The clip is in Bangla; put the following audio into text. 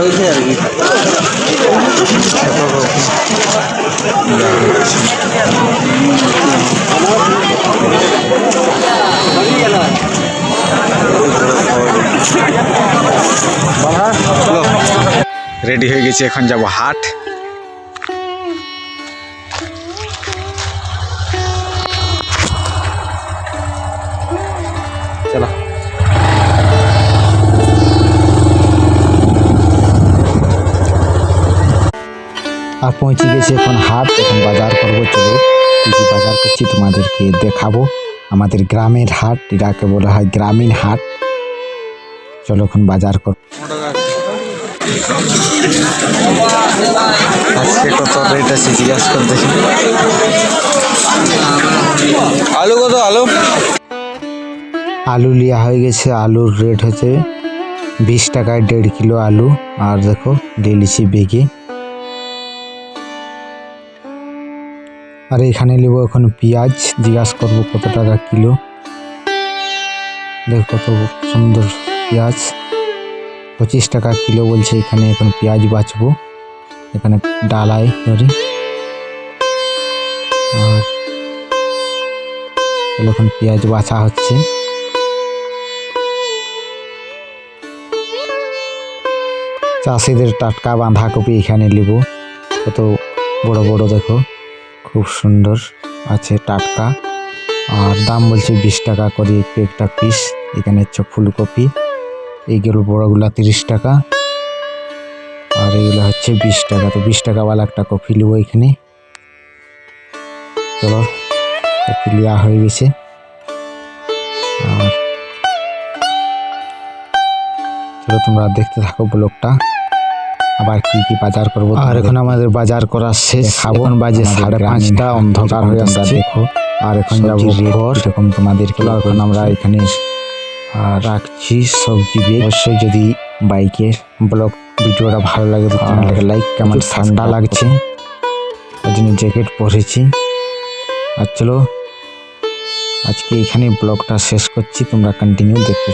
হয়েছে আর কি। রেডি হয়ে গেছি, এখন যাব হাট। চলো আর পৌঁছে গেছি এখন হাট। এখন বাজার করবো, চলো কী কী বাজার করছি তোমাদেরকে দেখাবো। আমাদের গ্রামের হাট, এটাকে বলা হয় গ্রামীণ হাট। চলো এখন বাজার কর। আজকে কত রেট আছে জিজ্ঞাসা করতেছি। আলু কত? আলু আলু লিয়া হয়ে গেছে। আলুর রেট হচ্ছে 20 টাকায় 1.5 কিলো আলু। আর দেখো লিছি বেগে। আর এখানে নেব এখন পেঁয়াজ, জিজ্ঞাসা করবো কত টাকা কিলো। দেখো কত সুন্দর পেঁয়াজ, 25 টাকা কিলো বলছে এখানে। এখন পেঁয়াজ বাছবো, এখানে ডালাই ধরি। আর এখন পেঁয়াজ বাছা হচ্ছে। চাষিদের টাটকা বাঁধাকপি এখানে নেব, কত বড় বড় দেখো, খুব সুন্দর আছে, টাটকা। আর দাম বলছে 20 টাকা করে একটা পিস। এখানে হচ্ছে ফুলকপি, এইগুলো বড়গুলা 30 টাকা, আর এগুলো হচ্ছে 20 টাকা। তো 20 টাকাওয়ালা একটা কপি নেবো এখানে। চলো কপি নেওয়া হয়ে গেছে। আর চলো তোমরা দেখতে থাকো ব্লগটা, আবার কি কি বাজার করবো। আর এখন আমাদের বাজার করা শেষ, এখন বাজে 5:30, অন্ধকার হয়ে আসছে দেখো। আর এখন যাবো ঘর, এরকম তোমাদেরকে। এখন আমরা এখানে রাখছি সবজি বেগ। অবশ্যই যদি বাইকের ব্লগ ভিডিওটা ভালো লাগে তো চ্যানেলটাকে লাইক। কেমন ঠান্ডা লাগছে, ওই জন্য জ্যাকেট পরেছি। আর চলো আজকে এখানে ব্লগটা শেষ করছি, তোমরা কন্টিনিউ দেখতে